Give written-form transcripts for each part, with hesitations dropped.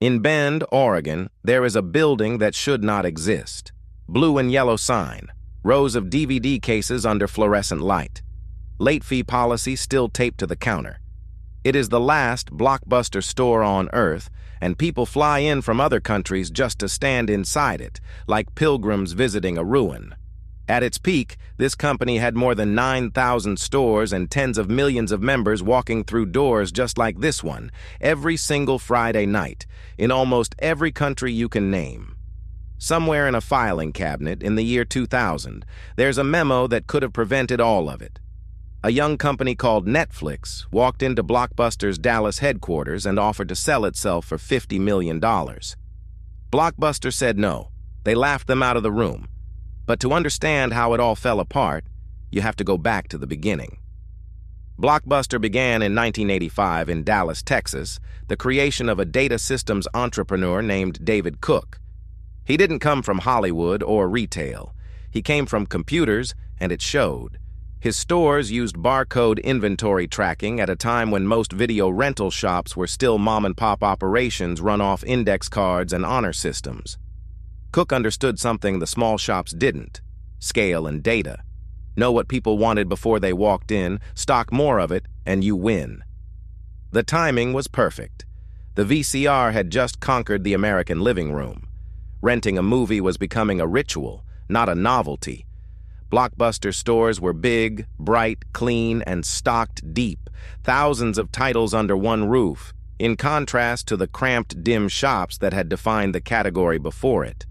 In Bend, Oregon, there is a building that should not exist. Blue and yellow sign, rows of DVD cases under fluorescent light. Late fee policy still taped to the counter. It is the last Blockbuster store on Earth, and people fly in from other countries just to stand inside it, like pilgrims visiting a ruin. At its peak, this company had more than 9,000 stores and tens of millions of members walking through doors just like this one, every single Friday night, in almost every country you can name. Somewhere in a filing cabinet in the year 2000, there's a memo that could have prevented all of it. A young company called Netflix walked into Blockbuster's Dallas headquarters and offered to sell itself for $50 million. Blockbuster said no. They laughed them out of the room. But to understand how it all fell apart, you have to go back to the beginning. Blockbuster began in 1985 in Dallas, Texas, the creation of a data systems entrepreneur named David Cook. He didn't come from Hollywood or retail. He came from computers, and it showed. His stores used barcode inventory tracking at a time when most video rental shops were still mom-and-pop operations run off index cards and honor systems. Cook understood something the small shops didn't: scale and data. Know what people wanted before they walked in, stock more of it, and you win. The timing was perfect. The VCR had just conquered the American living room. Renting a movie was becoming a ritual, not a novelty. Blockbuster stores were big, bright, clean, and stocked deep, thousands of titles under one roof, in contrast to the cramped, dim shops that had defined the category before it.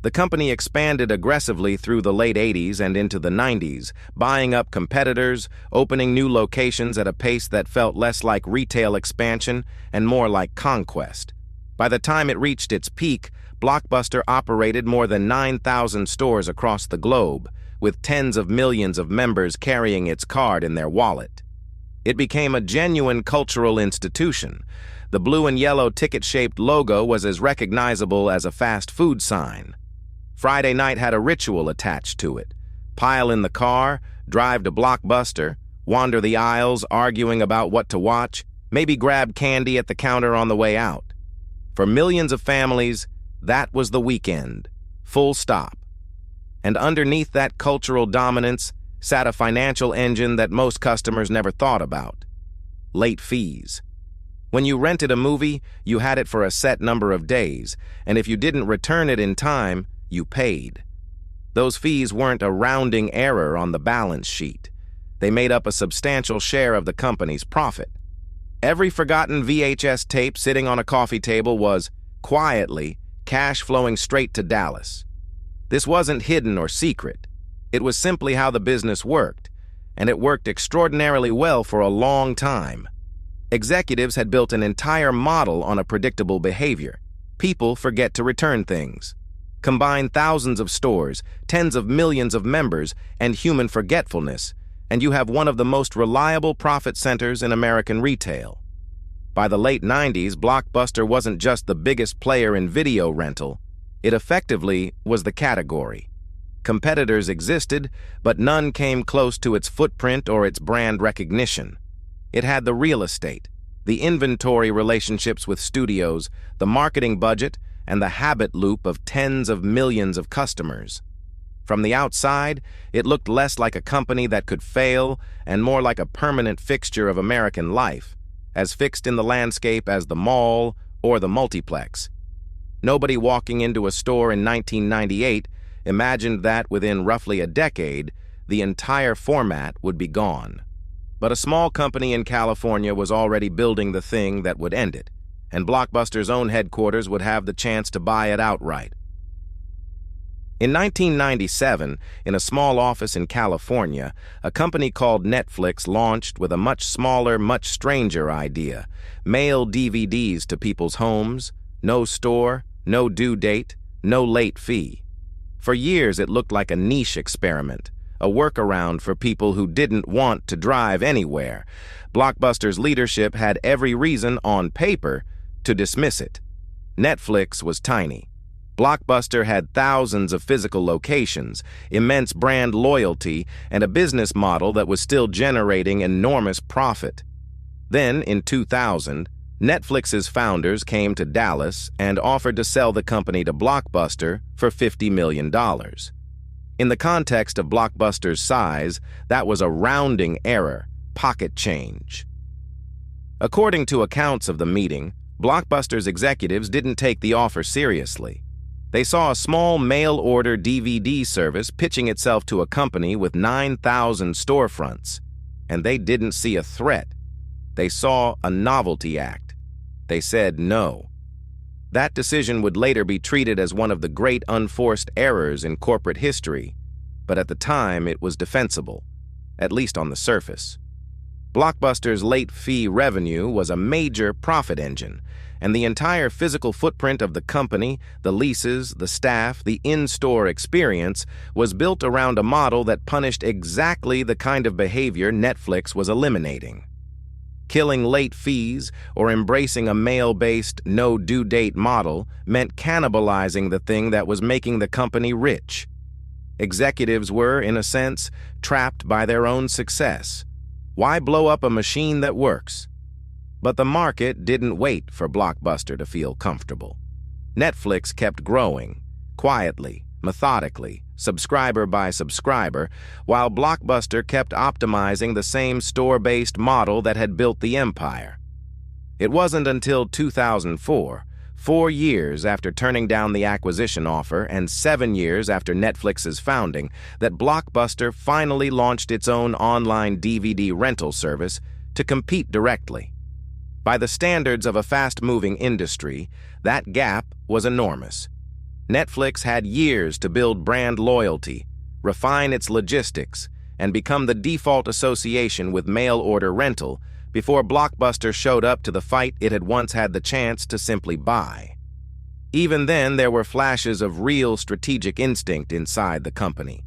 The company expanded aggressively through the late 80s and into the 90s, buying up competitors, opening new locations at a pace that felt less like retail expansion and more like conquest. By the time it reached its peak, Blockbuster operated more than 9,000 stores across the globe, with tens of millions of members carrying its card in their wallet. It became a genuine cultural institution. The blue and yellow ticket-shaped logo was as recognizable as a fast food sign. Friday night had a ritual attached to it. Pile in the car, drive to Blockbuster, wander the aisles arguing about what to watch, maybe grab candy at the counter on the way out. For millions of families, that was the weekend, full stop. And underneath that cultural dominance sat a financial engine that most customers never thought about: late fees. When you rented a movie, you had it for a set number of days, and if you didn't return it in time, you paid. Those fees weren't a rounding error on the balance sheet. They made up a substantial share of the company's profit. Every forgotten VHS tape sitting on a coffee table was, quietly, cash flowing straight to Dallas. This wasn't hidden or secret. It was simply how the business worked, and it worked extraordinarily well for a long time. Executives had built an entire model on a predictable behavior. People forget to return things. Combine thousands of stores, tens of millions of members, and human forgetfulness, and you have one of the most reliable profit centers in American retail. By the late 90s, Blockbuster wasn't just the biggest player in video rental. It effectively was the category. Competitors existed, but none came close to its footprint or its brand recognition. It had the real estate, the inventory relationships with studios, the marketing budget, and the habit loop of tens of millions of customers. From the outside, it looked less like a company that could fail and more like a permanent fixture of American life, as fixed in the landscape as the mall or the multiplex. Nobody walking into a store in 1998 imagined that within roughly a decade, the entire format would be gone. But a small company in California was already building the thing that would end it, and Blockbuster's own headquarters would have the chance to buy it outright. In 1997, in a small office in California, a company called Netflix launched with a much smaller, much stranger idea: mail DVDs to people's homes, no store, no due date, no late fee. For years, it looked like a niche experiment, a workaround for people who didn't want to drive anywhere. Blockbuster's leadership had every reason, on paper, to dismiss it. Netflix was tiny. Blockbuster had thousands of physical locations, immense brand loyalty, and a business model that was still generating enormous profit. Then, in 2000, Netflix's founders came to Dallas and offered to sell the company to Blockbuster for $50 million. In the context of Blockbuster's size, that was a rounding error, pocket change. According to accounts of the meeting, Blockbuster's executives didn't take the offer seriously. They saw a small mail-order DVD service pitching itself to a company with 9,000 storefronts, and they didn't see a threat. They saw a novelty act. They said no. That decision would later be treated as one of the great unforced errors in corporate history, but at the time it was defensible, at least on the surface. Blockbuster's late fee revenue was a major profit engine, and the entire physical footprint of the company, the leases, the staff, the in-store experience, was built around a model that punished exactly the kind of behavior Netflix was eliminating. Killing late fees or embracing a mail-based, no-due-date model meant cannibalizing the thing that was making the company rich. Executives were, in a sense, trapped by their own success. Why blow up a machine that works? But the market didn't wait for Blockbuster to feel comfortable. Netflix kept growing, quietly, methodically, subscriber by subscriber, while Blockbuster kept optimizing the same store-based model that had built the empire. It wasn't until 2004, 4 years after turning down the acquisition offer and 7 years after Netflix's founding, that Blockbuster finally launched its own online DVD rental service to compete directly. By the standards of a fast-moving industry, that gap was enormous. Netflix had years to build brand loyalty, refine its logistics, and become the default association with mail-order rental before Blockbuster showed up to the fight it had once had the chance to simply buy. Even then, there were flashes of real strategic instinct inside the company.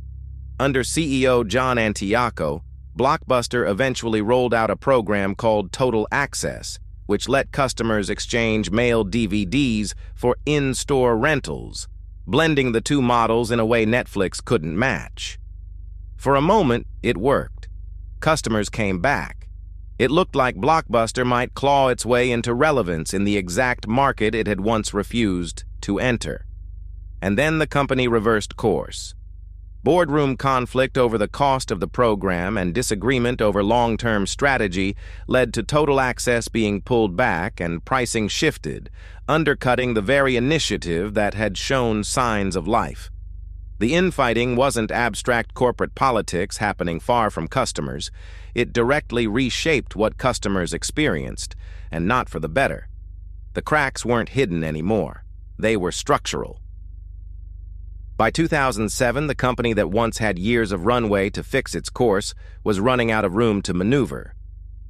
Under CEO John Antioco, Blockbuster eventually rolled out a program called Total Access, which let customers exchange mailed DVDs for in-store rentals, blending the two models in a way Netflix couldn't match. For a moment, it worked. Customers came back. It looked like Blockbuster might claw its way into relevance in the exact market it had once refused to enter. And then the company reversed course. Boardroom conflict over the cost of the program and disagreement over long-term strategy led to Total Access being pulled back and pricing shifted, undercutting the very initiative that had shown signs of life. The infighting wasn't abstract corporate politics happening far from customers. It directly reshaped what customers experienced, and not for the better. The cracks weren't hidden anymore. They were structural. By 2007, the company that once had years of runway to fix its course was running out of room to maneuver.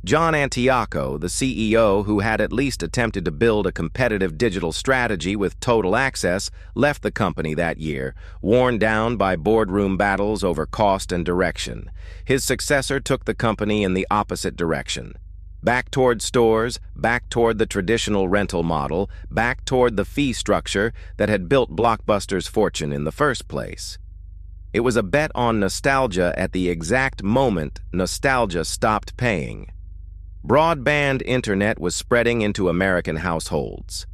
John Antioco, the CEO who had at least attempted to build a competitive digital strategy with Total Access, left the company that year, worn down by boardroom battles over cost and direction. His successor took the company in the opposite direction. Back toward stores, back toward the traditional rental model, back toward the fee structure that had built Blockbuster's fortune in the first place. It was a bet on nostalgia at the exact moment nostalgia stopped paying. Broadband internet was spreading into American households.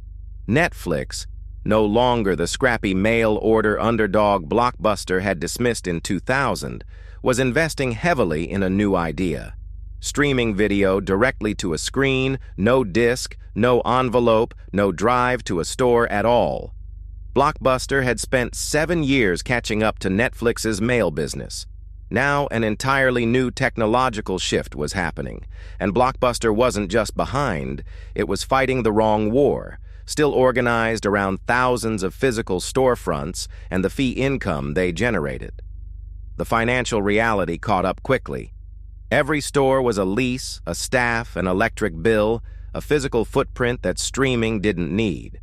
Netflix, no longer the scrappy mail-order underdog Blockbuster had dismissed in 2000, was investing heavily in a new idea. Streaming video directly to a screen, no disc, no envelope, no drive to a store at all. Blockbuster had spent 7 years catching up to Netflix's mail business. Now an entirely new technological shift was happening, and Blockbuster wasn't just behind, it was fighting the wrong war, still organized around thousands of physical storefronts and the fee income they generated. The financial reality caught up quickly. Every store was a lease, a staff, an electric bill, a physical footprint that streaming didn't need.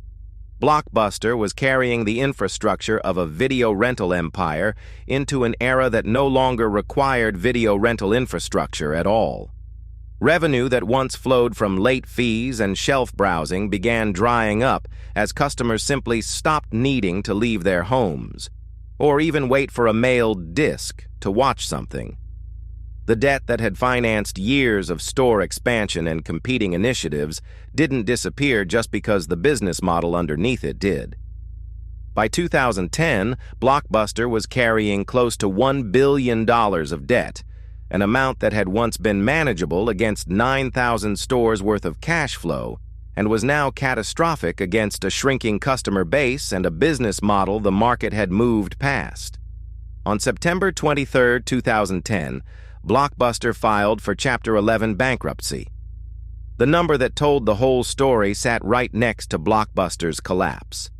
Blockbuster was carrying the infrastructure of a video rental empire into an era that no longer required video rental infrastructure at all. Revenue that once flowed from late fees and shelf browsing began drying up as customers simply stopped needing to leave their homes, or even wait for a mailed disc to watch something. The debt that had financed years of store expansion and competing initiatives didn't disappear just because the business model underneath it did. By 2010, Blockbuster was carrying close to $1 billion of debt, an amount that had once been manageable against 9,000 stores worth of cash flow and was now catastrophic against a shrinking customer base and a business model the market had moved past. On September 23, 2010, Blockbuster filed for Chapter 11 bankruptcy. The number that told the whole story sat right next to Blockbuster's collapse.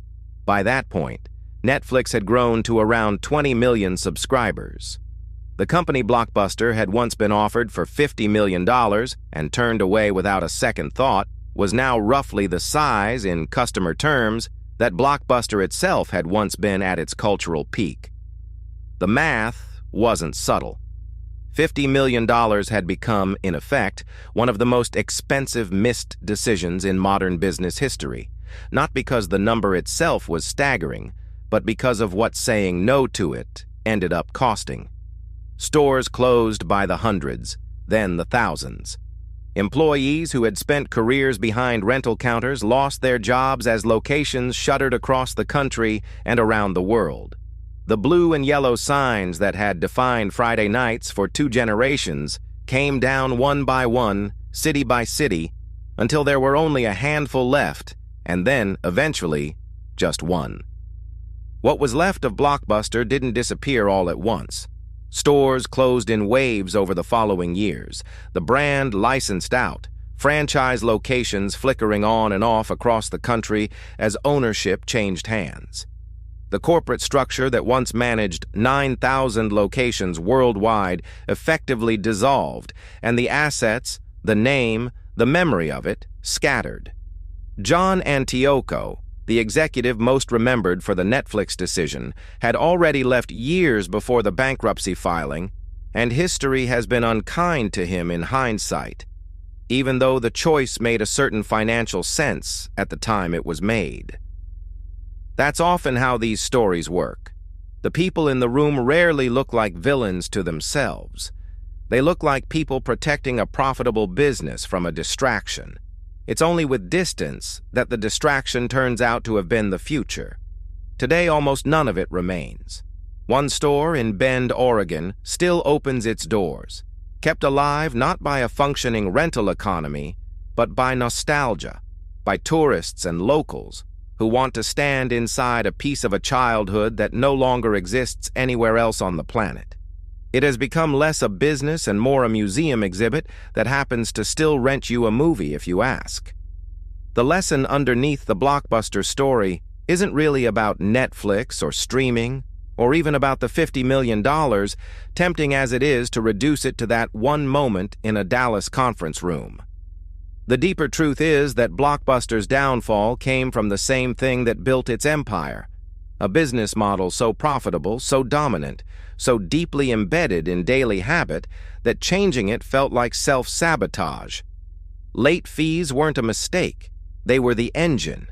By that point, Netflix had grown to around 20 million subscribers. The company Blockbuster had once been offered for $50 million and turned away without a second thought was now roughly the size, in customer terms, that Blockbuster itself had once been at its cultural peak. The math wasn't subtle. $50 million had become, in effect, one of the most expensive missed decisions in modern business history, not because the number itself was staggering, but because of what saying no to it ended up costing. Stores closed by the hundreds, then the thousands. Employees who had spent careers behind rental counters lost their jobs as locations shuttered across the country and around the world. The blue and yellow signs that had defined Friday nights for 2 generations came down one by one, city by city, until there were only a handful left, and then, eventually, just one. What was left of Blockbuster didn't disappear all at once. Stores closed in waves over the following years, the brand licensed out, franchise locations flickering on and off across the country as ownership changed hands. The corporate structure that once managed 9,000 locations worldwide effectively dissolved, and the assets, the name, the memory of it, scattered. John Antioco, the executive most remembered for the Netflix decision, had already left years before the bankruptcy filing, and history has been unkind to him in hindsight, even though the choice made a certain financial sense at the time it was made. That's often how these stories work. The people in the room rarely look like villains to themselves. They look like people protecting a profitable business from a distraction. It's only with distance that the distraction turns out to have been the future. Today, almost none of it remains. One store in Bend, Oregon, still opens its doors, kept alive not by a functioning rental economy, but by nostalgia, by tourists and locals who want to stand inside a piece of a childhood that no longer exists anywhere else on the planet. It has become less a business and more a museum exhibit that happens to still rent you a movie if you ask. The lesson underneath the Blockbuster story isn't really about Netflix or streaming, or even about the $50 million, tempting as it is to reduce it to that one moment in a Dallas conference room. The deeper truth is that Blockbuster's downfall came from the same thing that built its empire, a business model so profitable, so dominant, so deeply embedded in daily habit that changing it felt like self-sabotage. Late fees weren't a mistake, they were the engine.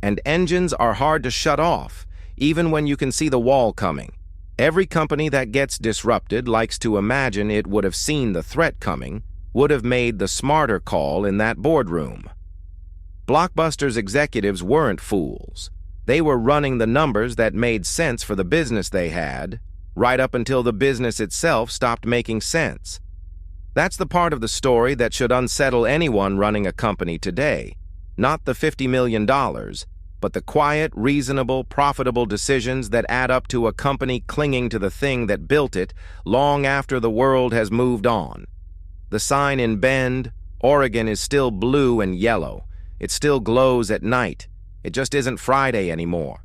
And engines are hard to shut off, even when you can see the wall coming. Every company that gets disrupted likes to imagine it would have seen the threat coming, would have made the smarter call in that boardroom. Blockbuster's executives weren't fools. They were running the numbers that made sense for the business they had, right up until the business itself stopped making sense. That's the part of the story that should unsettle anyone running a company today. Not the $50 million, but the quiet, reasonable, profitable decisions that add up to a company clinging to the thing that built it long after the world has moved on. The sign in Bend, Oregon is still blue and yellow. It still glows at night. It just isn't Friday anymore.